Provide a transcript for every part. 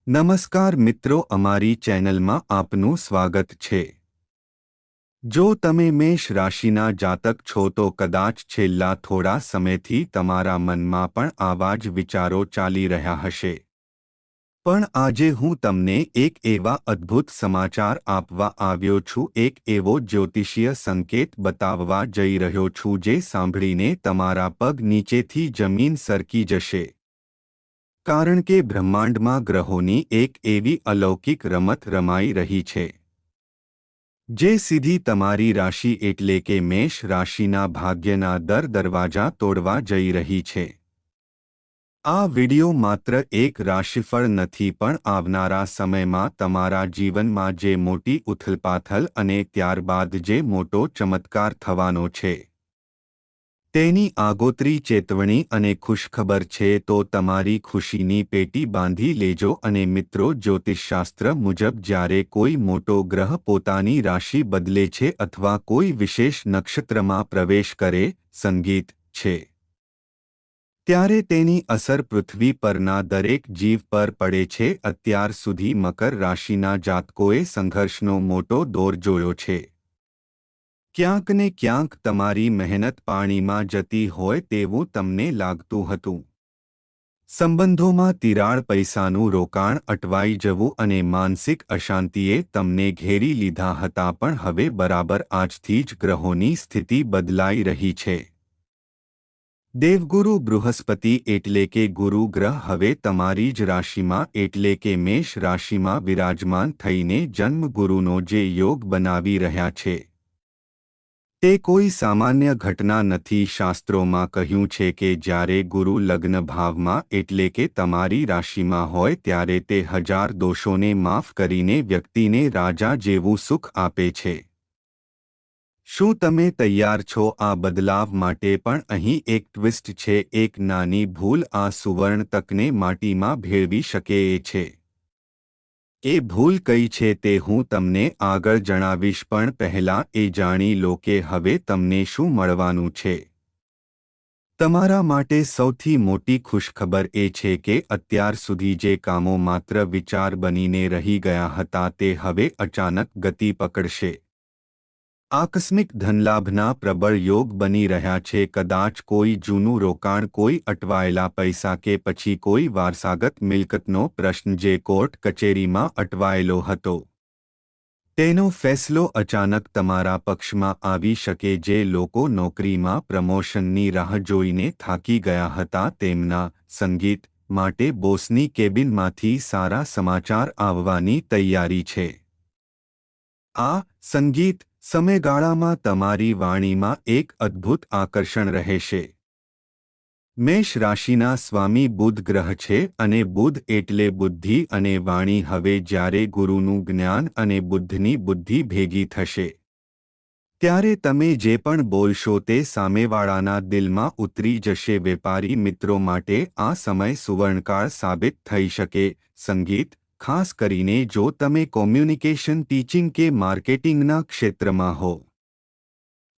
નમસ્કાર મિત્રો, અમારી ચેનલમાં આપનું સ્વાગત છે। જો તમે મેષ રાશિના જાતક છો તો કદાચ છેલ્લા થોડા સમયથી તમારા મનમાં પણ આવા જ વિચારો ચાલી રહ્યા હશે। પણ આજે હું તમને એક એવા અદ્ભુત સમાચાર આપવા આવ્યો છું, એક એવો જ્યોતિષીય સંકેત બતાવવા જઈ રહ્યો છું જે સાંભળીને તમારા પગ નીચેથી જમીન સરકી જશે। કારણ કે બ્રહ્માંડમાં ગ્રહોની એક એવી અલૌકિક રમત રમાઈ રહી છે જે સીધી તમારી રાશિ એટલે કે મેષ રાશિના ભાગ્યના દરવાજા તોડવા જઈ રહી છે। આ વિડિયો માત્ર એક રાશિફળ નથી, પણ આવનારા સમયમાં તમારા જીવનમાં જે મોટી ઉથલપાથલ અને ત્યારબાદ જે મોટો ચમત્કાર થવાનો છે તેની આગોતરી ચેતવણી અને ખુશખબર છે। તો તમારી ખુશીની પેટી બાંધી લેજો અને મિત્રો, જ્યોતિષશાસ્ત્ર મુજબ જ્યારે કોઈ મોટો ગ્રહ પોતાની રાશિ બદલે છે અથવા કોઈ વિશેષ નક્ષત્રમાં પ્રવેશ કરે સંગીત છે ત્યારે તેની અસર પૃથ્વી પરના દરેક જીવ પર પડે છે। અત્યાર સુધી મકર રાશિના જાતકોએ સંઘર્ષનો મોટો દોર જોયો છે। ક્યાંક ને ક્યાંક તમારી મહેનત પાણીમાં જતી હોય તેવું તમને લાગતું હતું। સંબંધોમાં તિરાડ, પૈસાનું રોકાણ અટવાઈ જવું અને માનસિક અશાંતિએ તમને ઘેરી લીધા હતા, પણ હવે બરાબર આજથી જ ગ્રહોની સ્થિતિ બદલાઈ રહી છે। દેવગુરુ બૃહસ્પતિ એટલે કે ગુરુ ગ્રહ હવે તમારી જ રાશિમાં એટલે કે મેષ રાશિમાં વિરાજમાન થઈને જન્મગુરુનો જે યોગ બનાવી રહ્યા છે તે કોઈ સામાન્ય ઘટના નથી। શાસ્ત્રોમાં કહ્યું છે કે જ્યારે ગુરુ લગ્ન ભાવમાં એટલે કે તમારી રાશિમાં હોય ત્યારે તે હજાર દોષોને માફ કરીને વ્યક્તિને રાજા જેવું સુખ આપે છે। શું તમે તૈયાર છો આ બદલાવ માટે? પણ અહીં એક ટ્વિસ્ટ છે। એક નાની ભૂલ આ સુવર્ણ તકને માટીમાં ભેળવી શકે છે। એ ભૂલ કઈ છે તે હું તમને આગળ જણાવીશ, પણ પહેલાં એ જાણી લો કે હવે તમને શું મળવાનું છે। તમારા માટે સૌથી મોટી ખુશખબર એ છે કે અત્યાર સુધી જે કામો માત્ર વિચાર બનીને રહી ગયા હતા તે હવે અચાનક ગતિ પકડશે। આકસ્મિક ધનલાભના પ્રબળ યોગ બની રહ્યા છે। કદાચ કોઈ જૂનું રોકાણ, કોઈ અટવાયેલા પૈસા કે પછી કોઈ વારસાગત મિલકતનો પ્રશ્ન જે કોર્ટ કચેરીમાં અટવાયેલો હતો તેનો ફેસલો અચાનક તમારા પક્ષમાં આવી શકે। જે લોકો નોકરીમાં પ્રમોશનની રાહ જોઈને થાકી ગયા હતા તેમના સંગીત માટે બોસની કેબિનમાંથી સારા સમાચાર આવવાની તૈયારી છે। આ સંગીત સમયગાળામાં તમારી વાણીમાં એક અદ્ભુત આકર્ષણ રહેશે। મેષ રાશિના સ્વામી બુધ ગ્રહ છે અને બુધ એટલે બુદ્ધિ અને વાણી। હવે જ્યારે ગુરુનું જ્ઞાન અને બુદ્ધની બુદ્ધિ ભેગી થશે ત્યારે તમે જે પણ બોલશો તે સામેવાળાના દિલમાં ઉતરી જશે। વેપારી મિત્રો માટે આ સમય સુવર્ણકાળ સાબિત થઈ શકે। સંગીત ખાસ કરીને જો તમે કોમ્યુનિકેશન, ટીચિંગ કે માર્કેટિંગના ક્ષેત્રમાં હો।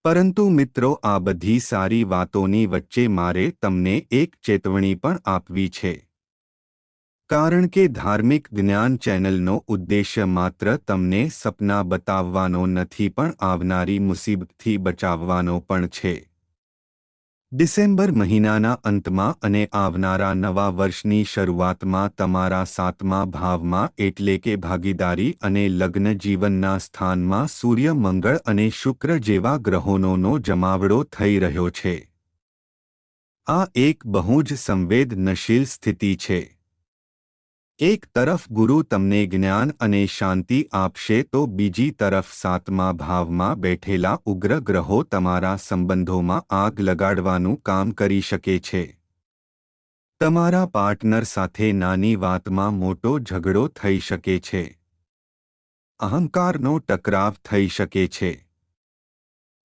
પરંતુ મિત્રો, આ બધી સારી વાતોની વચ્ચે મારે તમને એક ચેતવણી પણ આપવી છે। કારણ કે ધાર્મિક જ્ઞાન ચેનલનો ઉદ્દેશ્ય માત્ર તમને સપના બતાવવાનો નથી, પણ આવનારી મુસીબતથી બચાવવાનો પણ છે। ડિસેમ્બર મહિનાના અંતમાં અને આવનારા નવા વર્ષની શરૂઆતમાં તમારા 7મા ભાવમાં એટલે કે ભાગીદારી અને લગ્ન જીવનના સ્થાનમાં સૂર્ય, મંગળ અને શુક્ર જેવા ગ્રહોનો જમાવડો થઈ રહ્યો છે। આ એક બહુ જ સંવેદનશીલ સ્થિતિ છે। એક તરફ ગુરુ તમને જ્ઞાન અને શાંતિ આપશે તો બીજી તરફ 7મા ભાવમાં બેઠેલા ઉગ્ર ગ્રહો તમારા સંબંધોમાં આગ લગાડવાનું કામ કરી શકે છે। તમારા પાર્ટનર સાથે નાની વાતમાં મોટો ઝઘડો થઈ શકે છે। અહંકારનો ટકરાવ થઈ શકે છે।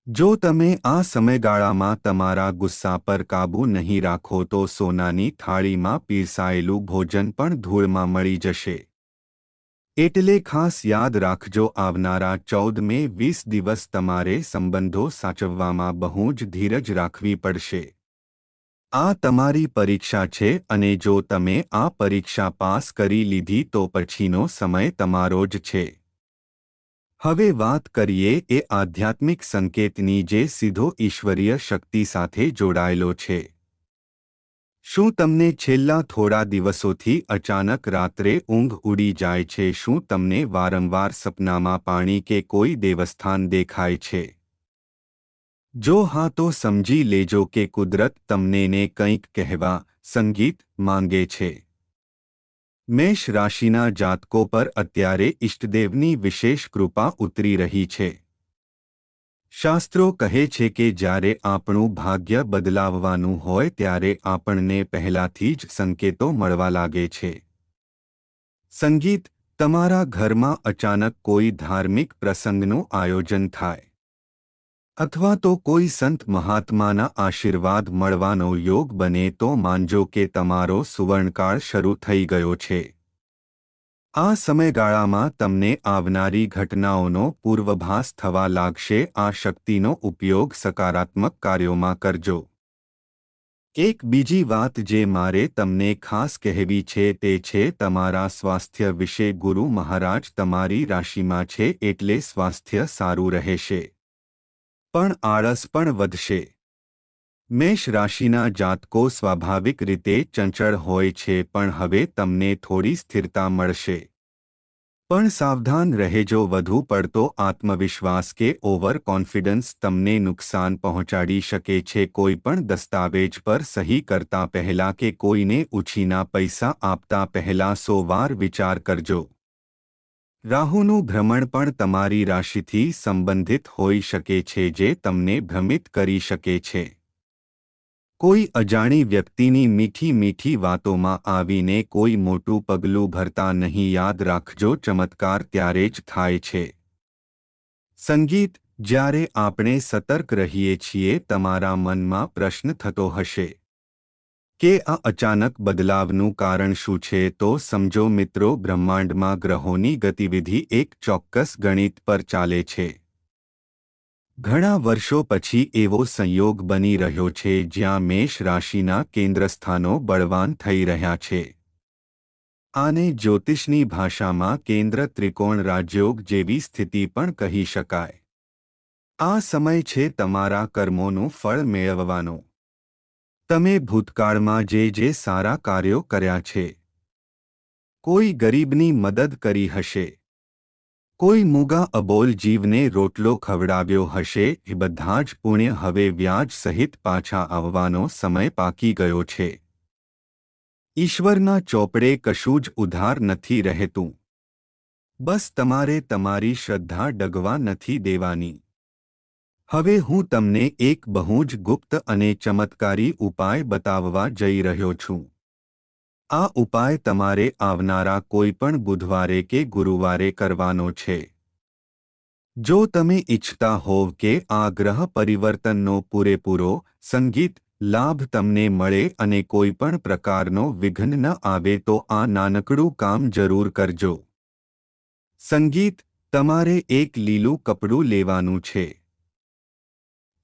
જો તમે આ સમયગાળામાં તમારા ગુસ્સા પર કાબૂ નહીં રાખો તો સોનાની થાળીમાં પીરસાયેલું ભોજન પણ ધૂળમાં મળી જશે। એટલે ખાસ યાદ રાખજો, આવનારા 14 મે 20 દિવસ તમારે સંબંધો સાચવવામાં બહુ જ ધીરજ રાખવી પડશે। આ તમારી પરીક્ષા છે અને જો તમે આ પરીક્ષા પાસ કરી લીધી તો પછીનો સમય તમારો જ છે. હવે વાત કરીએ એ આધ્યાત્મિક સંકેતની જે સીધો ઈશ્વરીય શક્તિ સાથે જોડાયેલો છે. શું તમને છેલ્લા થોડા દિવસોથી અચાનક રાત્રે ઊંઘ ઉડી જાય છે? શું તમને વારંવાર સપનામાં પાણી કે કોઈ દેવસ્થાન દેખાય છે? જો હા તો સમજી લેજો કે કુદરત તમને ને કંઈક કહેવા, સંગીત માંગે છે. મેષ રાશિના જાતકો પર અત્યારે ઇષ્ટદેવની વિશેષ કૃપા ઉતરી રહી છે. શાસ્ત્રો કહે છે કે જ્યારે આપણું ભાગ્ય બદલાવવાનું હોય ત્યારે આપણને પહેલાથી જ સંકેતો મળવા લાગે છે. સંગીત, તમારા ઘરમાં અચાનક કોઈ ધાર્મિક પ્રસંગનું આયોજન થાય અથવા તો કોઈ સંત મહાત્માના આશીર્વાદ મળવાનો યોગ બને તો માનજો કે તમારો સુવર્ણકાળ શરૂ થઈ ગયો છે. આ સમયગાળામાં તમને આવનારી ઘટનાઓનો પૂર્વભાસ થવા લાગશે. આ શક્તિનો ઉપયોગ સકારાત્મક કાર્યોમાં કરજો. એક બીજી વાત જે મારે તમને ખાસ કહેવી છે તે છે તમારા સ્વાસ્થ્ય વિશે. ગુરુ મહારાજ તમારી રાશિમાં છે એટલે સ્વાસ્થ્ય સારું રહેશે. પણ આળસ પણ વધશે. મેષ રાશિના જાતકો સ્વાભાવિક રીતે ચંચળ હોય છે પણ હવે તમને થોડી સ્થિરતા મળશે. પણ સાવધાન રહેજો, વધુ પડતો આત્મવિશ્વાસ કે ઓવર કોન્ફિડન્સ તમને નુકસાન પહોંચાડી શકે છે. કોઈ પણ દસ્તાવેજ પર સહી કરતા પહેલા કે કોઈને ઉછીના પૈસા આપતા પહેલા 100 વાર વિચાર કરજો. રાહુનું ભ્રમણ પણ તમારી રાશિથી સંબંધિત હોઈ શકે છે જે તમને ભ્રમિત કરી શકે છે. કોઈ અજાણી વ્યક્તિની મીઠી મીઠી વાતોમાં આવીને કોઈ મોટું પગલું ભરતા નહીં. યાદ રાખજો, ચમત્કાર ત્યારે જ થાય છે. સંગીત, જ્યારે આપણે સતર્ક રહીએ છીએ તમારા મનમાં પ્રશ્ન થતો હશે કે આ અચાનક બદલાવનું કારણ શું છે તો સમજો મિત્રો, બ્રહ્માંડમાં ગ્રહોની ગતિવિધિ એક ચોક્કસ ગણિત પર ચાલે છે. ઘણા વર્ષો પછી એવો સંયોગ બની રહ્યો છે જ્યાં મેષ રાશિના કેન્દ્રસ્થાનો બળવાન થઈ રહ્યા છે. આને જ્યોતિષની ભાષામાં કેન્દ્ર ત્રિકોણ રાજયોગ જેવી સ્થિતિ પણ કહી શકાય. આ સમય છે તમારા કર્મોનું ફળ મેળવવાનો. તમે ભૂતકાળમાં જે સારા કાર્યો કર્યા છે, કોઈ ગરીબની મદદ કરી હશે, કોઈ મૂગા અબોલ જીવને રોટલો ખવડાવ્યો હશે, એ બધા જ પુણ્ય હવે વ્યાજ સહિત પાછા આવવાનો સમય પાકી ગયો છે. ઈશ્વરના ચોપડે કશું જ ઉધાર નથી રહેતું. બસ તમારે તમારી શ્રદ્ધા ડગવા નથી દેવાની. હવે હું તમને એક બહુ જ ગુપ્ત અને ચમત્કારી ઉપાય બતાવવા જઈ રહ્યો છું. આ ઉપાય તમારે આવનારા કોઈ પણ બુધવારે કે ગુરુવારે કરવાનો છે. જો તમે ઈચ્છતા હોવ કે આ ગ્રહ પરિવર્તનનો પૂરેપૂરો સંગીત લાભ તમને મળે અને કોઈ પણ પ્રકારનો વિઘ્ન ન આવે તો આ નાનકડું કામ જરૂર કરજો. સંગીત, તમારે એક લીલું કપડું લેવાનું છે.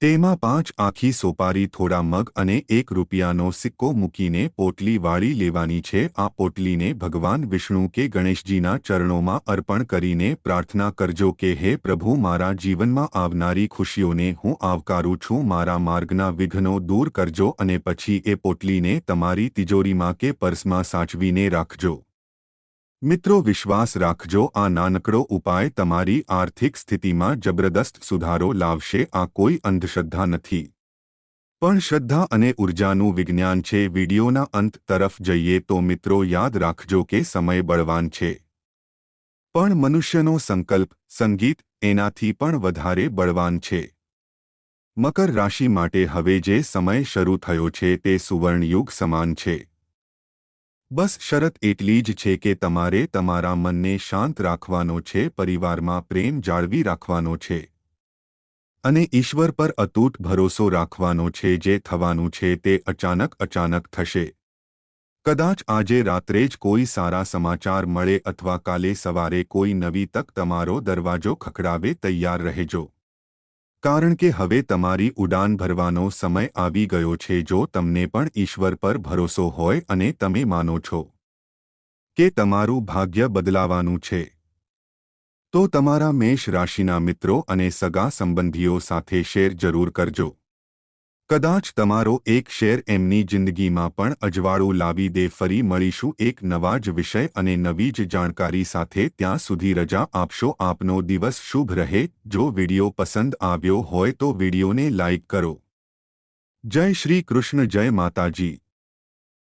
તેમાં 5 આખી સોપારી, થોડા મગ અને ₹1નો સિક્કો મૂકીને પોટલી વાળી લેવાની છે. આ પોટલીને ભગવાન વિષ્ણુ કે ગણેશજીના ચરણોમાં અર્પણ કરીને પ્રાર્થના કરજો કે હે પ્રભુ, મારા જીવનમાં આવનારી ખુશીઓને હું આવકારું છું, મારા માર્ગના વિઘ્નો દૂર કરજો. અને પછી એ પોટલીને તમારી તિજોરીમાં કે પર્સમાં સાચવીને રાખજો. મિત્રો, વિશ્વાસ રાખજો, આ નાનકડો ઉપાય તમારી આર્થિક સ્થિતિમાં જબરદસ્ત સુધારો લાવશે. આ કોઈ અંધશ્રદ્ધા નથી, પણ શ્રદ્ધા અને ઉર્જાનું વિજ્ઞાન છે. વિડિયોના અંત તરફ જઈએ તો મિત્રો યાદ રાખજો કે સમય બળવાન છે, પણ મનુષ્યનો સંકલ્પ સંગીત એનાથી પણ વધારે બળવાન છે. મકર રાશિ માટે હવે જે સમય શરૂ થયો છે તે સુવર્ણયુગ સમાન છે. બસ શરત એટલી જ છે કે તમારે તમારા મનને શાંત રાખવાનો છે, પરિવારમાં પ્રેમ જાળવી રાખવાનો છે અને ઈશ્વર પર અતૂટ ભરોસો રાખવાનો છે. જે થવાનું છે તે અચાનક થશે. કદાચ આજે રાત્રે જ કોઈ સારા સમાચાર મળે અથવા કાલે સવારે કોઈ નવી તક તમારો દરવાજો ખખડાવે. તૈયાર રહેજો. કારણ કે હવે તમારી ઉડાન ભરવાનો સમય આવી ગયો છે. જો તમને પણ ઈશ્વર પર ભરોસો હોય અને તમે માનો છો કે તમારું ભાગ્ય બદલાવાનું છે, તો તમારા મેષ રાશિના મિત્રો અને સગા સંબંધીઓ સાથે શેર જરૂર કરજો. કદાચ તમારો એક શેર એમની જિંદગીમાં પણ અજવાળું લાવી દે. ફરી મળીશું એક નવા જ વિષય અને નવી જ જાણકારી સાથે. ત્યાં સુધી રજા આપશો. આપનો દિવસ શુભ રહે. જો વિડિયો પસંદ આવ્યો હોય તો વિડિયોને લાઇક કરો. જય શ્રી કૃષ્ણ. જય માતાજી.